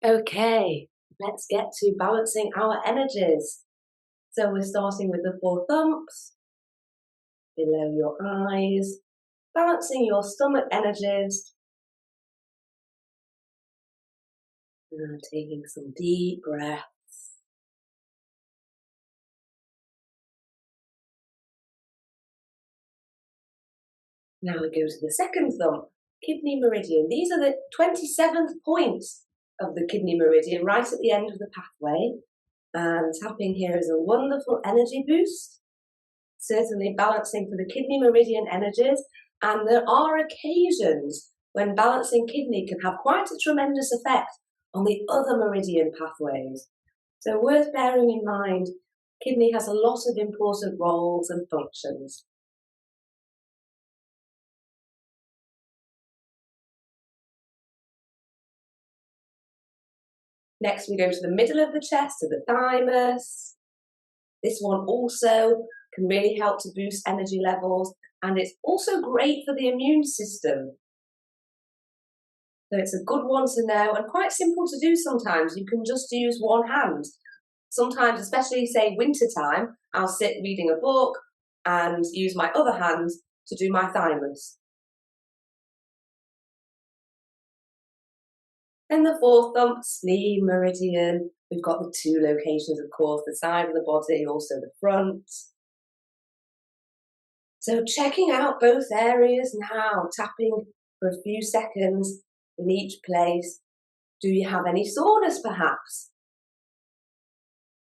Okay, let's get to balancing our energies. So we're starting with the four thumps, below your eyes, balancing your stomach energies. And taking some deep breaths. Now we go to the second thumb, kidney meridian. These are the 27th points of the kidney meridian, right at the end of the pathway. And tapping here is a wonderful energy boost, certainly balancing for the kidney meridian energies. And there are occasions when balancing kidney can have quite a tremendous effect on the other meridian pathways. So worth bearing in mind, kidney has a lot of important roles and functions. Next, we go to the middle of the chest, to the thymus. This one also can really help to boost energy levels, and it's also great for the immune system. So it's a good one to know and quite simple to do sometimes. You can just use one hand. Sometimes, especially say winter time, I'll sit reading a book and use my other hand to do my thymus. Then the fourth thumb, spleen meridian. We've got the two locations, of course, the side of the body, also the front. So checking out both areas now, tapping for a few seconds in each place. Do you have any soreness perhaps?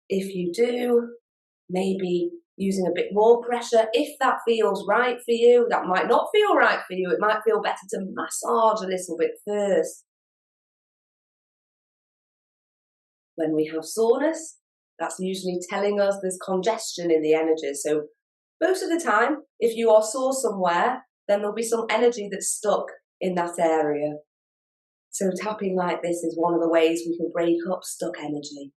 If you do, maybe using a bit more pressure. If that feels right for you, that might not feel right for you. It might feel better to massage a little bit first. When we have soreness, that's usually telling us there's congestion in the energy. So most of the time, if you are sore somewhere, then there'll be some energy that's stuck in that area. So tapping like this is one of the ways we can break up stuck energy.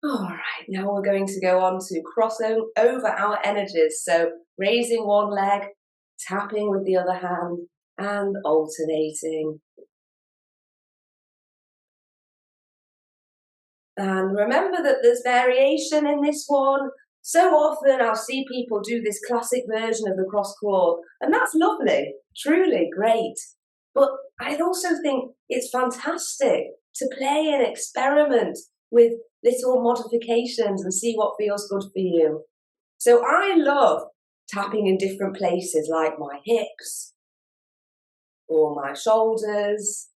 All right, now we're going to go on to cross over our energies. So raising one leg, tapping with the other hand, and alternating. And remember that there's variation in this one. So often I'll see people do this classic version of the cross crawl, and that's lovely, truly great. But I also think it's fantastic to play and experiment with little modifications and see what feels good for you. So I love tapping in different places like my hips or my shoulders.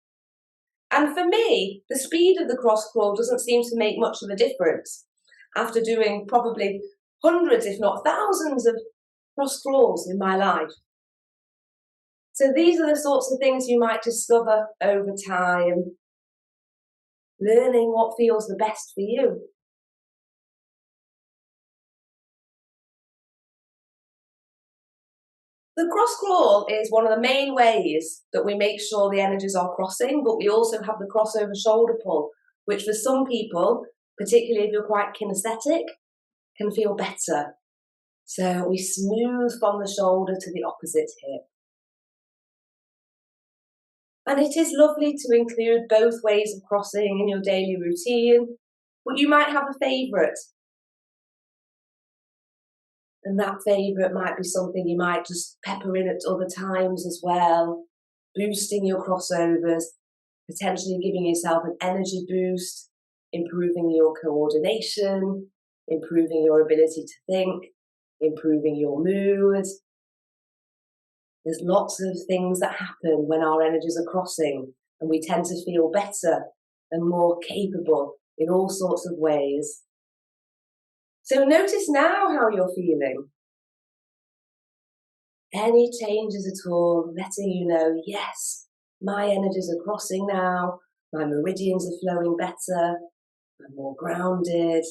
And for me, the speed of the cross crawl doesn't seem to make much of a difference after doing probably hundreds, if not thousands, of cross crawls in my life. So these are the sorts of things you might discover over time, learning what feels the best for you. The cross crawl is one of the main ways that we make sure the energies are crossing, but we also have the crossover shoulder pull, which for some people, particularly if you're quite kinesthetic, can feel better. So we smooth from the shoulder to the opposite hip. And it is lovely to include both ways of crossing in your daily routine, but you might have a favourite. And that favourite might be something you might just pepper in at other times as well, boosting your crossovers, potentially giving yourself an energy boost, improving your coordination, improving your ability to think, improving your mood. There's lots of things that happen when our energies are crossing, and we tend to feel better and more capable in all sorts of ways. So notice now how you're feeling. Any changes at all, letting you know, yes, my energies are crossing now, my meridians are flowing better, I'm more grounded.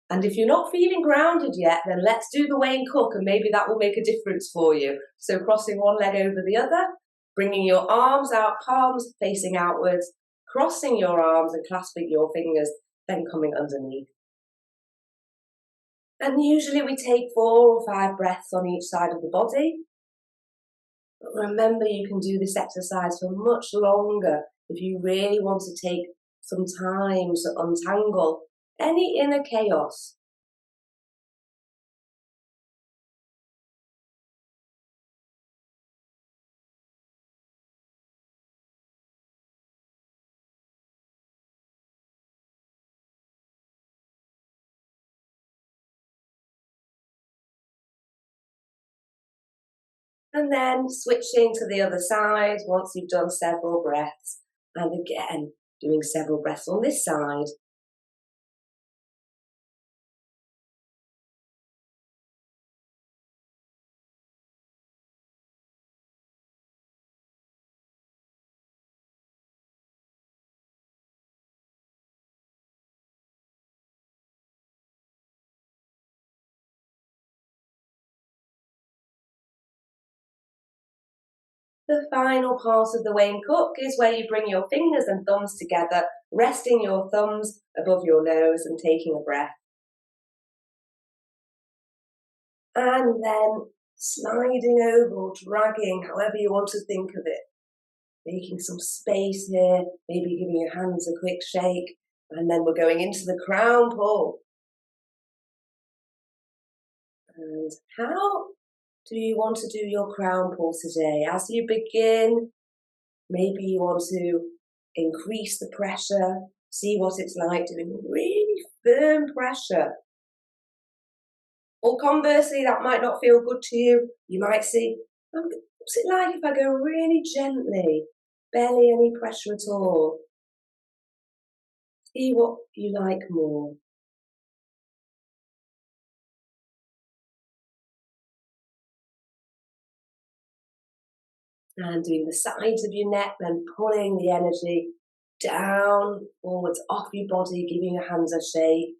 And if you're not feeling grounded yet, then let's do the Wayne Cook, and maybe that will make a difference for you. So crossing one leg over the other, bringing your arms out, palms facing outwards, crossing your arms and clasping your fingers, then coming underneath. And usually we take 4 or 5 breaths on each side of the body. But remember, you can do this exercise for much longer if you really want to take some time to untangle any inner chaos. And then switching to the other side once you've done several breaths. And again, doing several breaths on this side. The final part of the Wayne Cook is where you bring your fingers and thumbs together, resting your thumbs above your nose and taking a breath. And then sliding over or dragging, however you want to think of it. Making some space here, maybe giving your hands a quick shake, and then we're going into the crown pull. And how do you want to do your crown pull today? As you begin, maybe you want to increase the pressure, see what it's like doing really firm pressure. Or conversely, that might not feel good to you. You might see, what's it like if I go really gently, barely any pressure at all? See what you like more. And doing the sides of your neck, then pulling the energy down, forwards, off your body, giving your hands a shake.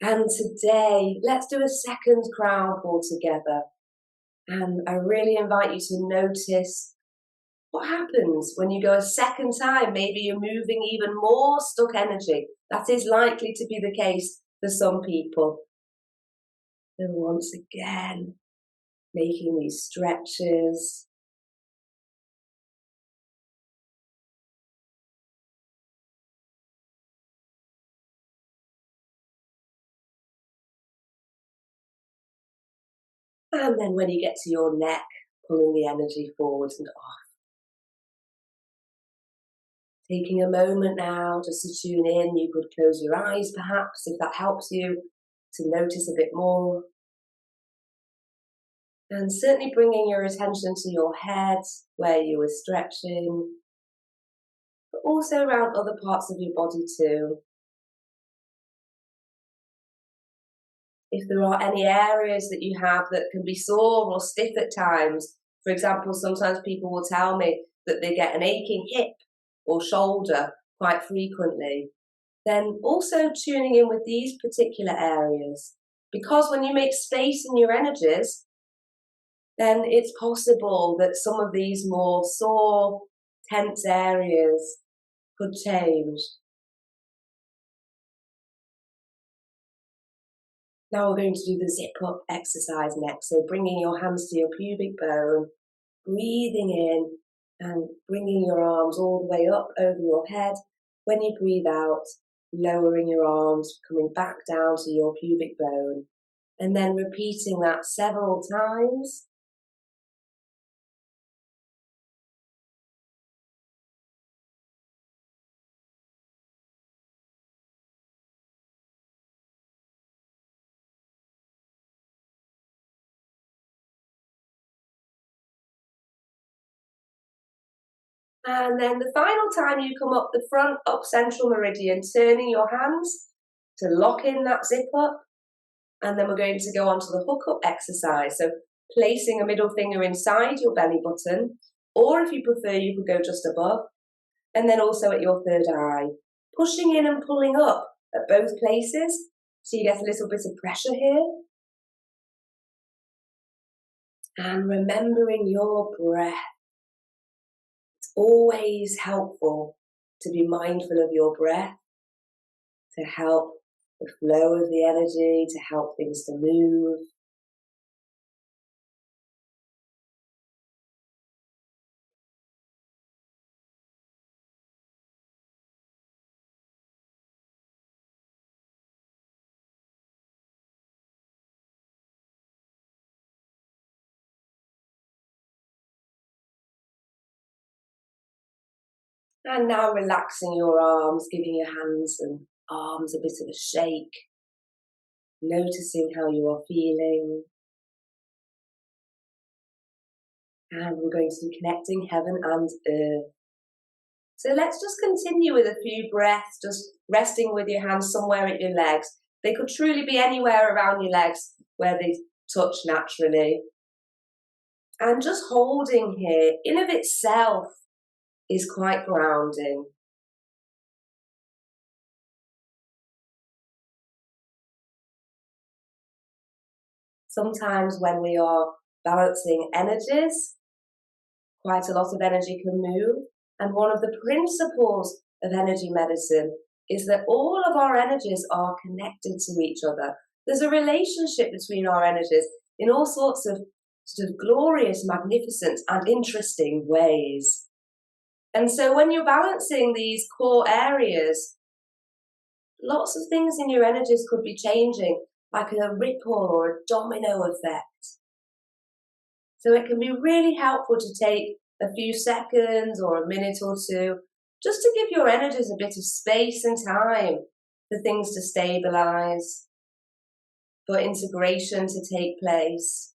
And today, let's do a second crown pull together. And I really invite you to notice what happens when you go a second time. Maybe you're moving even more stuck energy. That is likely to be the case for some people. So once again, making these stretches. And then when you get to your neck, pulling the energy forwards and off. Taking a moment now just to tune in. You could close your eyes perhaps if that helps you to notice a bit more. And certainly bringing your attention to your head where you were stretching, but also around other parts of your body too. If there are any areas that you have that can be sore or stiff at times, for example, sometimes people will tell me that they get an aching hip or shoulder quite frequently, then also tuning in with these particular areas. Because when you make space in your energies, then it's possible that some of these more sore, tense areas could change. Now we're going to do the zip up exercise next. So bringing your hands to your pubic bone, breathing in and bringing your arms all the way up over your head. When you breathe out, lowering your arms, coming back down to your pubic bone, and then repeating that several times. And then the final time you come up the front, up central meridian, turning your hands to lock in that zip up. And then we're going to go on to the hook up exercise. So placing a middle finger inside your belly button, or if you prefer, you could go just above. And then also at your third eye, pushing in and pulling up at both places. So you get a little bit of pressure here. And remembering your breath. It's always helpful to be mindful of your breath to help the flow of the energy to help things to move. And now relaxing your arms, giving your hands and arms a bit of a shake, noticing how you are feeling. And we're going to be connecting heaven and earth. So let's just continue with a few breaths, just resting with your hands somewhere at your legs. They could truly be anywhere around your legs where they touch naturally. And just holding here, in of itself, is quite grounding. Sometimes when we are balancing energies, quite a lot of energy can move. And one of the principles of energy medicine is that all of our energies are connected to each other. There's a relationship between our energies in all sorts of sort of glorious, magnificent, and interesting ways. And so when you're balancing these core areas, lots of things in your energies could be changing, like a ripple or a domino effect. So it can be really helpful to take a few seconds or a minute or two just to give your energies a bit of space and time for things to stabilize, for integration to take place.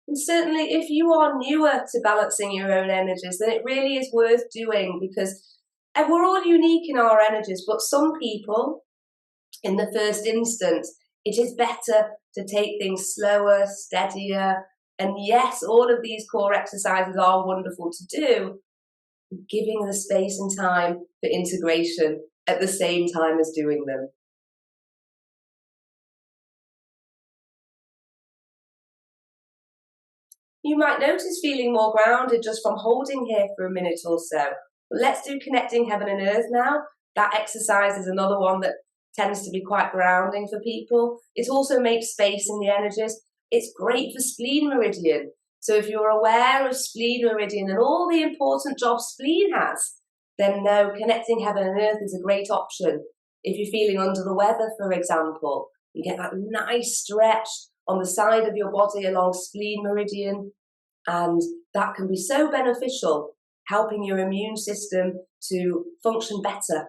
And certainly if you are newer to balancing your own energies, then it really is worth doing, because we're all unique in our energies, but some people, in the first instance, it is better to take things slower, steadier. And yes, all of these core exercises are wonderful to do, giving the space and time for integration at the same time as doing them. You might notice feeling more grounded just from holding here for a minute or so. Let's do connecting heaven and earth now. That exercise is another one that tends to be quite grounding for people. It also makes space in the energies. It's great for spleen meridian. So if you're aware of spleen meridian and all the important jobs spleen has, then no, connecting heaven and earth is a great option. If you're feeling under the weather, for example, you get that nice stretch on the side of your body along spleen meridian, and that can be so beneficial, helping your immune system to function better.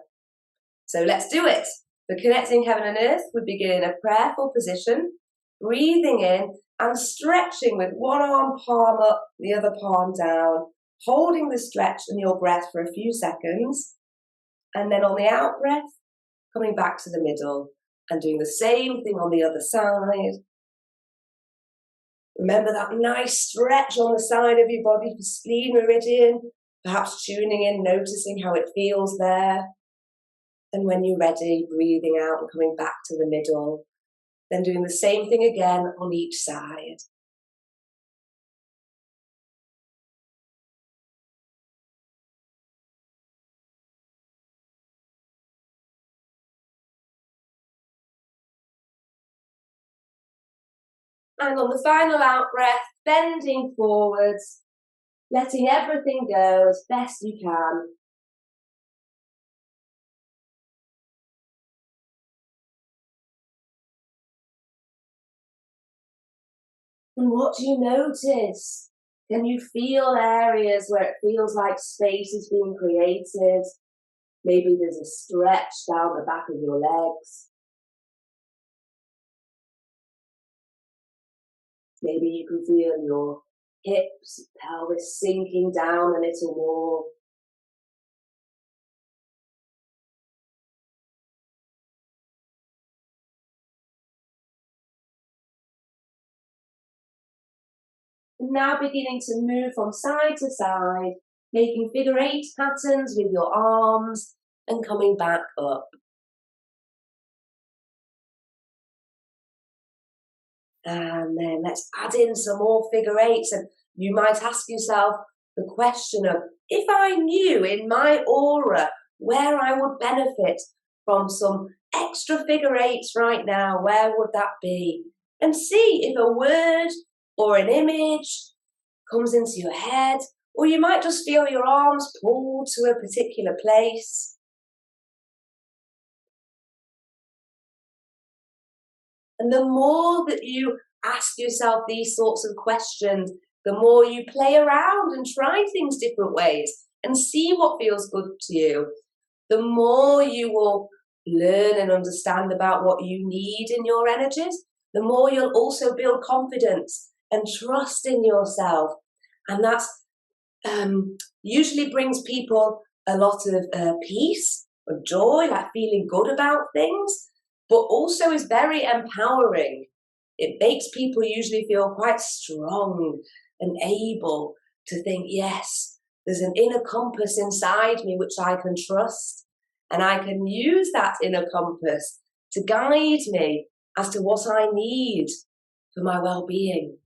So let's do it. For connecting heaven and earth, we begin in a prayerful position, breathing in and stretching with one arm palm up, the other palm down, holding the stretch and your breath for a few seconds. And then on the out breath, coming back to the middle and doing the same thing on the other side. Remember that nice stretch on the side of your body for spleen meridian, perhaps tuning in, noticing how it feels there. And when you're ready, breathing out and coming back to the middle. Then doing the same thing again on each side. And on the final out breath, bending forwards, letting everything go as best you can. And what do you notice? Can you feel areas where it feels like space is being created? Maybe there's a stretch down the back of your legs. Maybe you can feel your hips, pelvis sinking down a little more. And now beginning to move from side to side, making figure 8 patterns with your arms and coming back up. And then let's add in some more figure 8s. And you might ask yourself the question of, if I knew in my aura where I would benefit from some extra figure eights right now. Where would that be? And see if a word or an image comes into your head, or you might just feel your arms pulled to a particular place. And the more that you ask yourself these sorts of questions, the more you play around and try things different ways and see what feels good to you, the more you will learn and understand about what you need in your energies, the more you'll also build confidence and trust in yourself. And that's usually brings people a lot of peace, of joy, like feeling good about things, but also is very empowering. It makes people usually feel quite strong and able to think, yes, there's an inner compass inside me which I can trust, and I can use that inner compass to guide me as to what I need for my well-being.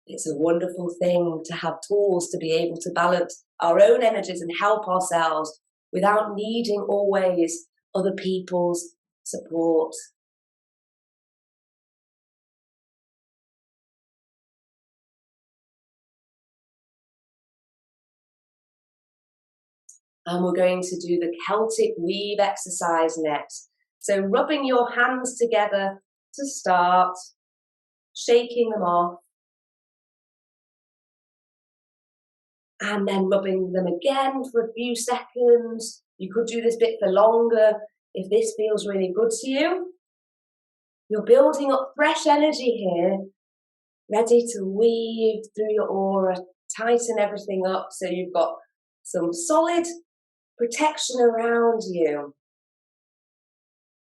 It's a wonderful thing to have tools to be able to balance our own energies and help ourselves without needing always other people's support. And we're going to do the Celtic weave exercise next. So rubbing your hands together to start, shaking them off, and then rubbing them again for a few seconds. You could do this bit for longer if this feels really good to you. You're building up fresh energy here, ready to weave through your aura, tighten everything up so you've got some solid protection around you.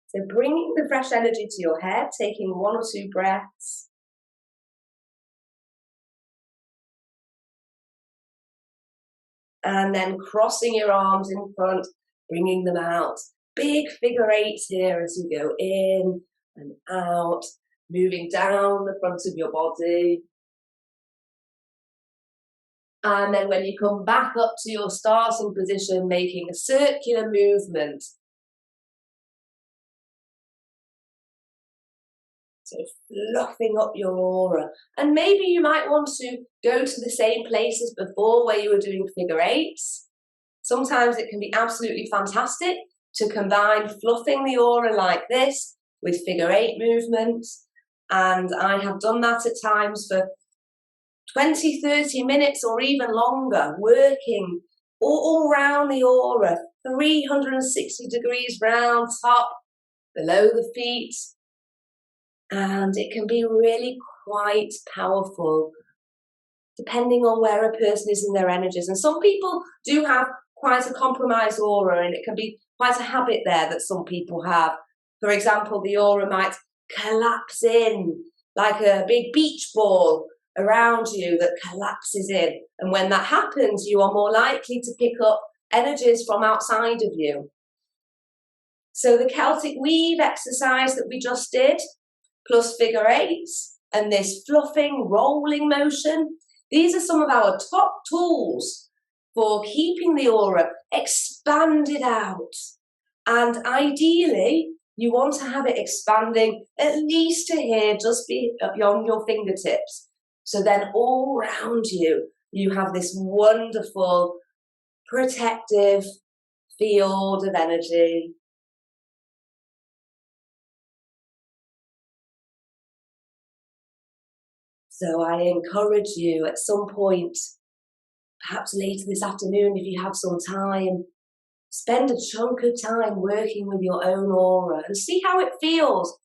So bringing the fresh energy to your head, taking 1 or 2 breaths. And then crossing your arms in front, bringing them out. Big figure eights here as you go in and out, moving down the front of your body. And then when you come back up to your starting position, making a circular movement. So fluffing up your aura. And maybe you might want to go to the same place as before where you were doing figure eights. Sometimes it can be absolutely fantastic to combine fluffing the aura like this with figure eight movements. And I have done that at times for 20, 30 minutes or even longer, working all around the aura, 360 degrees round, top, below the feet. And it can be really quite powerful, depending on where a person is in their energies. And some people do have quite a compromised aura, and it can be quite a habit there that some people have. For example, the aura might collapse in like a big beach ball around you that collapses in. And when that happens, you are more likely to pick up energies from outside of you. So the Celtic weave exercise that we just did, plus figure eights, and this fluffing, rolling motion, these are some of our top tools for keeping the aura expanded out. And ideally, you want to have it expanding at least to here, just beyond your fingertips. So then all around you, you have this wonderful, protective field of energy. So I encourage you at some point, perhaps later this afternoon if you have some time, spend a chunk of time working with your own aura and see how it feels.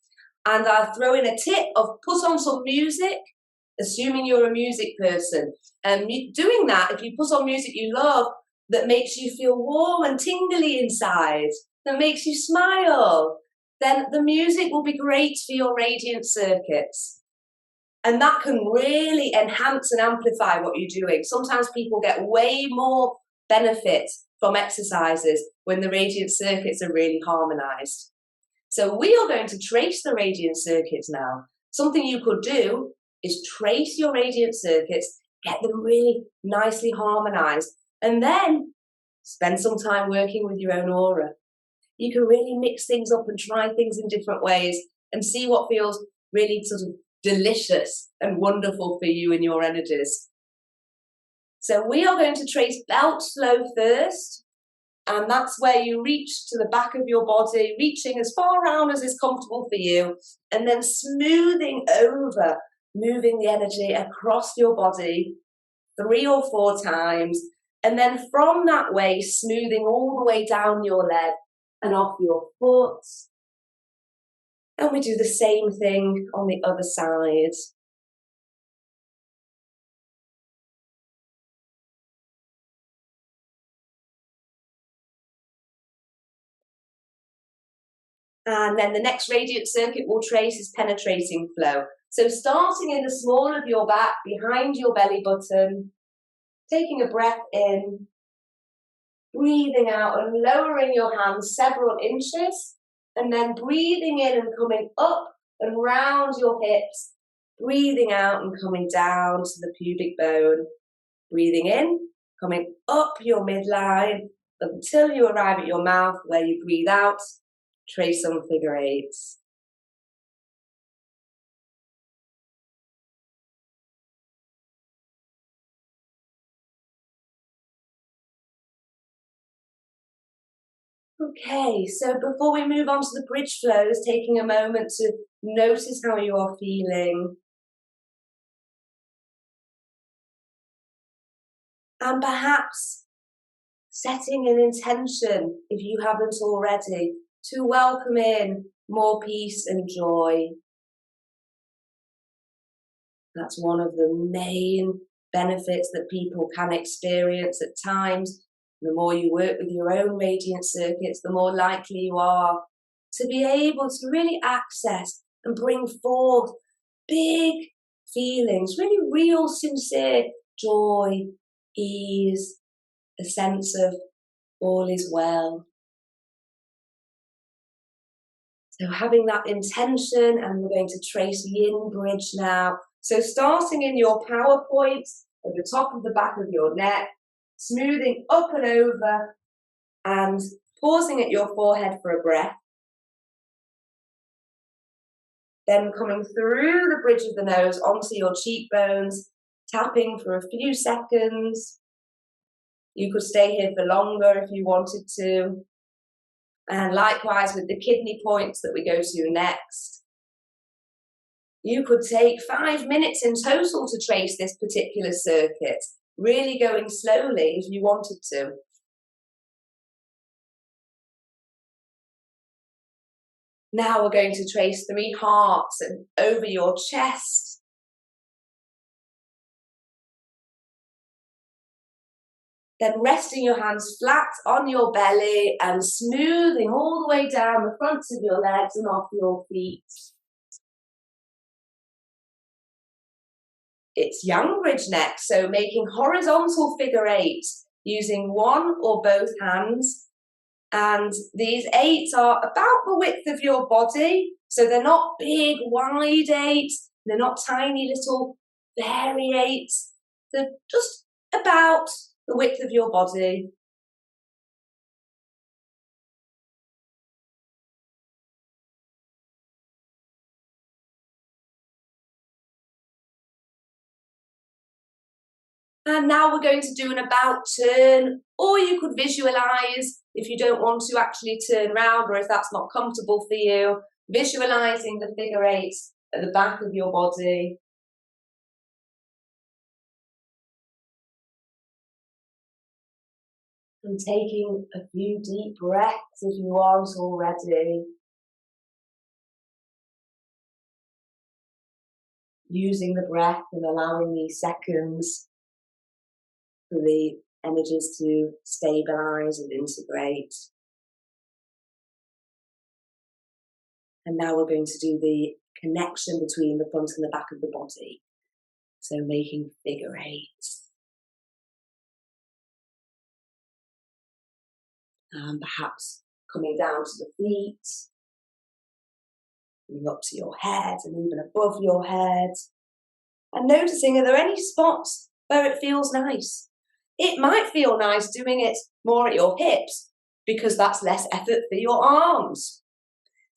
And I'll throw in a tip of put on some music, assuming you're a music person. And doing that, if you put on music you love, that makes you feel warm and tingly inside, that makes you smile, then the music will be great for your radiant circuits. And that can really enhance and amplify what you're doing. Sometimes people get way more benefit from exercises when the radiant circuits are really harmonized. So we are going to trace the radiant circuits now. Something you could do is trace your radiant circuits Get them really nicely harmonised. And then spend some time working with your own aura. You can really mix things up and try things in different ways and see what feels really sort of delicious and wonderful for you and your energies. So we are going to trace belt flow first, and that's where you reach to the back of your body, reaching as far around as is comfortable for you, and then smoothing over, moving the energy across your body 3 or 4 times, and then from that way, smoothing all the way down your leg and off your foot. And we do the same thing on the other side. And then the next radiant circuit we'll trace is penetrating flow. So starting in the small of your back, behind your belly button, taking a breath in, breathing out and lowering your hands several inches, and then breathing in and coming up and round your hips, breathing out and coming down to the pubic bone, breathing in, coming up your midline until you arrive at your mouth where you breathe out, trace some figure eights. Okay, so before we move on to the bridge flows, taking a moment to notice how you are feeling. And perhaps setting an intention, if you haven't already, to welcome in more peace and joy. That's one of the main benefits that people can experience at times. The more you work with your own radiant circuits, the more likely you are to be able to really access and bring forth big feelings, really real, sincere joy, ease, a sense of all is well. So having that intention, and we're going to trace yin bridge now. So starting in your power point at the top of the back of your neck, smoothing up and over and pausing at your forehead for a breath. Then coming through the bridge of the nose onto your cheekbones, tapping for a few seconds. You could stay here for longer if you wanted to. And likewise with the kidney points that we go to next. You could take 5 minutes in total to trace this particular circuit, really going slowly if you wanted to. Now we're going to trace 3 hearts and over your chest. Then resting your hands flat on your belly and smoothing all the way down the fronts of your legs and off your feet. It's yang bridge next, so making horizontal figure 8 using one or both hands. And these 8s are about the width of your body, so they're not big, wide 8s, they're not tiny little fairy 8s, they're just about the width of your body. And now we're going to do an about turn, or you could visualise, if you don't want to actually turn round, or if that's not comfortable for you, visualising the figure 8 at the back of your body. And taking a few deep breaths if you aren't already. Using the breath and allowing these seconds for the energies to stabilise and integrate. And now we're going to do the connection between the front and the back of the body. So making figure 8s. And perhaps coming down to the feet, coming up to your head and even above your head. And noticing, are there any spots where it feels nice. It might feel nice doing it more at your hips because that's less effort for your arms.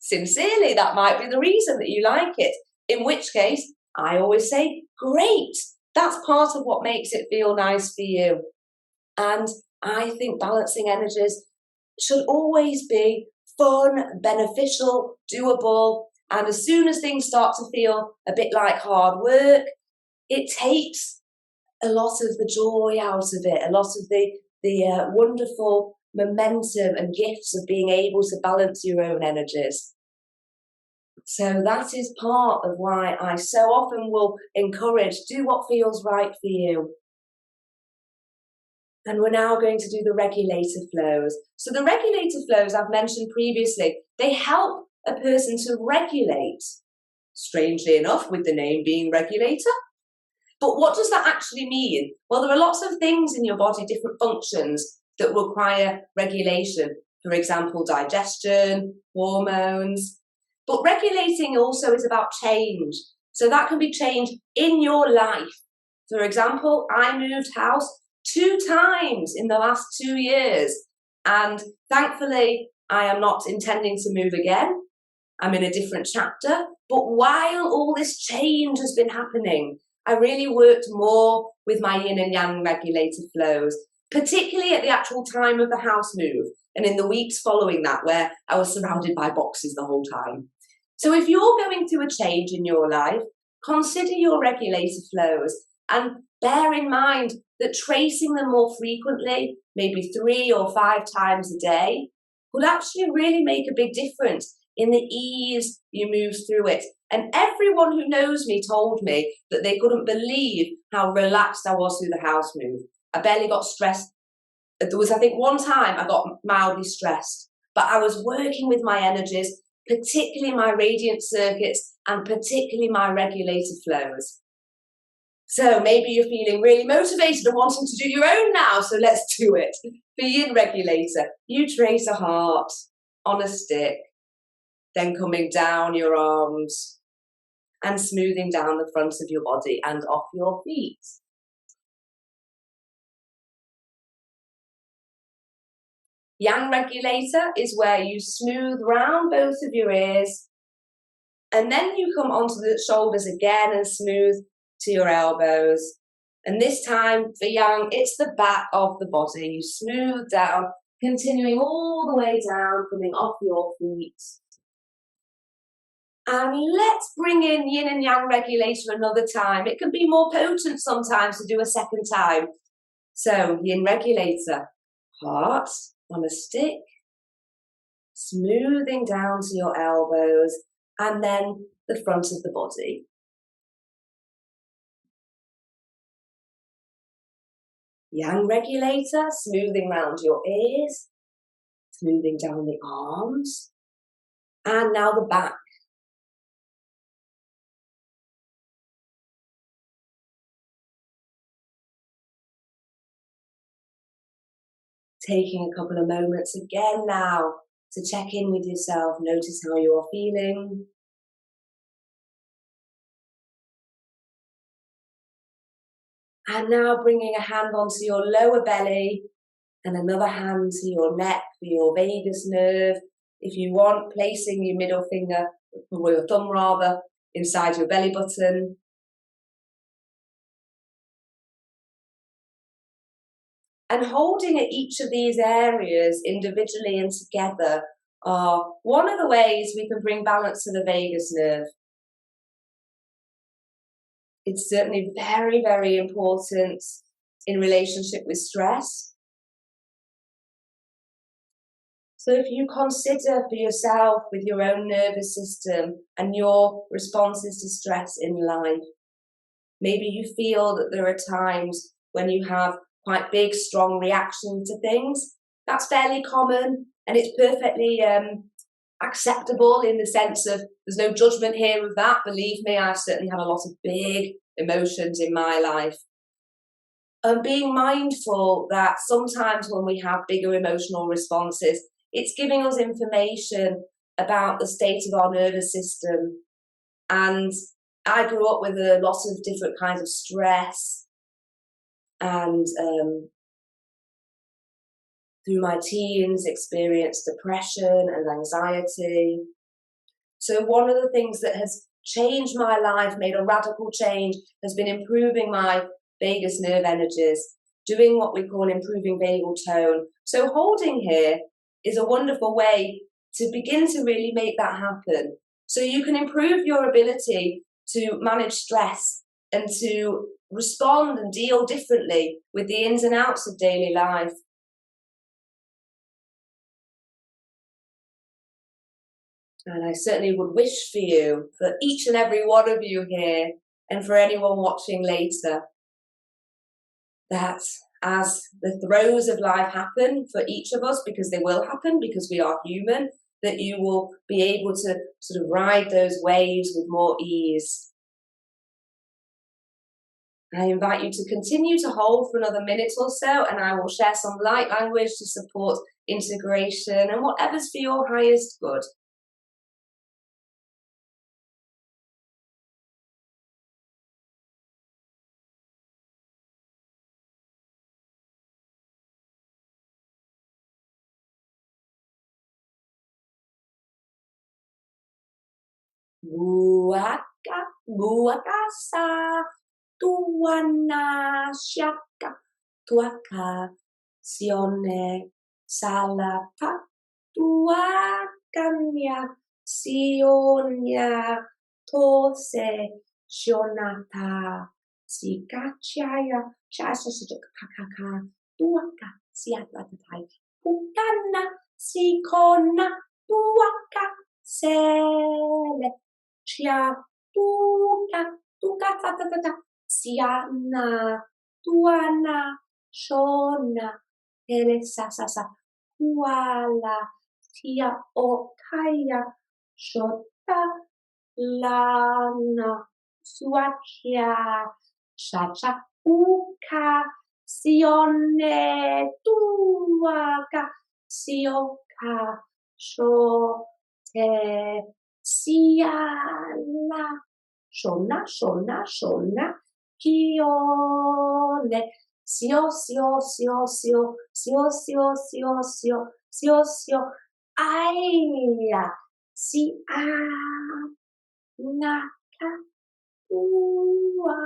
Sincerely, that might be the reason that you like it, in which case I always say, great, that's part of what makes it feel nice for you. And I think balancing energies should always be fun, beneficial, doable, and as soon as things start to feel a bit like hard work, it takes a lot of the joy out of it, a lot of the wonderful momentum and gifts of being able to balance your own energies. So that is part of why I so often will encourage, do what feels right for you. And we're now going to do the regulator flows. So the regulator flows I've mentioned previously, they help a person to regulate, strangely enough, with the name being regulator. But what does that actually mean? Well, there are lots of things in your body, different functions that require regulation. For example, digestion, hormones. But regulating also is about change. So that can be change in your life. For example, I moved house 2 times in the last 2 years. And thankfully, I am not intending to move again. I'm in a different chapter. But while all this change has been happening, I really worked more with my yin and yang regulator flows, particularly at the actual time of the house move and in the weeks following that, where I was surrounded by boxes the whole time. So if you're going through a change in your life, consider your regulator flows and bear in mind that tracing them more frequently, maybe 3 or 5 times a day, would actually really make a big difference in the ease you move through it. And everyone who knows me told me that they couldn't believe how relaxed I was through the house move. I barely got stressed. There was, I think, one time I got mildly stressed, but I was working with my energies, particularly my radiant circuits and particularly my regulator flows. So maybe you're feeling really motivated and wanting to do your own now, so let's do it. For yin regulator, you trace a heart on a stick, then coming down your arms and smoothing down the front of your body and off your feet. Yang regulator is where you smooth round both of your ears and then you come onto the shoulders again and smooth to your elbows. And this time for yang, it's the back of the body. You smooth down, continuing all the way down, coming off your feet. And let's bring in yin and yang regulator another time. It can be more potent sometimes to do a second time. So yin regulator, heart on a stick, smoothing down to your elbows, and then the front of the body. Yang regulator, smoothing round your ears, smoothing down the arms, and now the back. Taking a couple of moments again now to check in with yourself, notice how you are feeling. And now bringing a hand onto your lower belly and another hand to your neck for your vagus nerve. If you want, placing your middle finger, or your thumb rather, inside your belly button. And holding at each of these areas individually and together are one of the ways we can bring balance to the vagus nerve. It's certainly very, very important in relationship with stress. So if you consider for yourself with your own nervous system and your responses to stress in life, maybe you feel that there are times when you have quite big, strong reactions to things. That's fairly common and it's perfectly acceptable in the sense of there's no judgment here of that. Believe me, I've certainly had a lot of big emotions in my life. And being mindful that sometimes when we have bigger emotional responses, it's giving us information about the state of our nervous system. And I grew up with a lot of different kinds of stress. and through my teens experienced depression and anxiety. So one of the things that has changed my life, made a radical change, has been improving my vagus nerve energies, doing what we call improving vagal tone. So holding here is a wonderful way to begin to really make that happen. So you can improve your ability to manage stress and to respond and deal differently with the ins and outs of daily life. And I certainly would wish for you, for each and every one of you here, and for anyone watching later, that as the throes of life happen for each of us, because they will happen, because we are human, that you will be able to sort of ride those waves with more ease. I invite you to continue to hold for another minute or so, and I will share some light language to support integration and whatever's for your highest good. Buaka, buakasa, tuana, shaka, tuaka, sione, salapa, tuakanya, sionia, tose, shionata, sikachaya, shasasukakaka, tuaka, siatatatai, pukana, sikona, tuaka, sele. Chia tuka tuka ta ta ta ta siana tuana shona ele sa sa sa kuala tia o kaya shota lana suakia chacha uka sione tuaka sioka shote siala, shona, shona, shona, kione, sio, sio, sio, sio, sio, sio, sio, sio, sio, sio, aia, si a, naka, ua.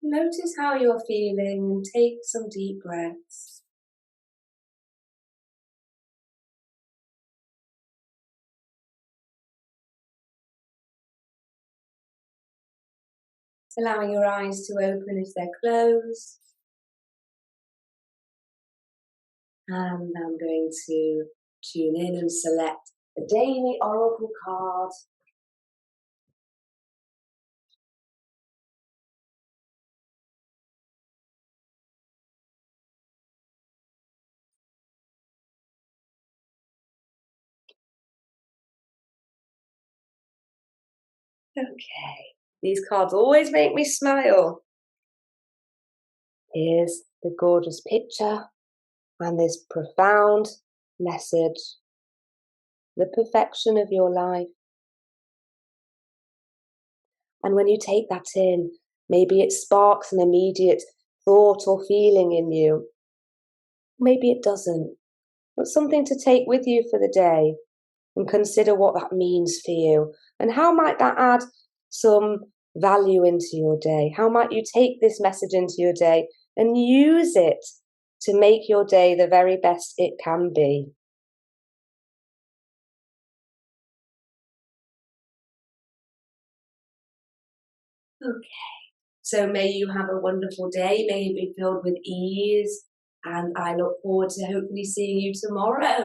Notice how you're feeling and take some deep breaths. Allowing your eyes to open if they're closed. And I'm going to tune in and select a daily oracle card. Okay, these cards always make me smile. Here's the gorgeous picture and this profound message. The perfection of your life. And when you take that in, maybe it sparks an immediate thought or feeling in you. Maybe it doesn't, but something to take with you for the day and consider what that means for you. And how might that add some value into your day? How might you take this message into your day and use it to make your day the very best it can be? Okay, so may you have a wonderful day. May it be filled with ease. And I look forward to hopefully seeing you tomorrow.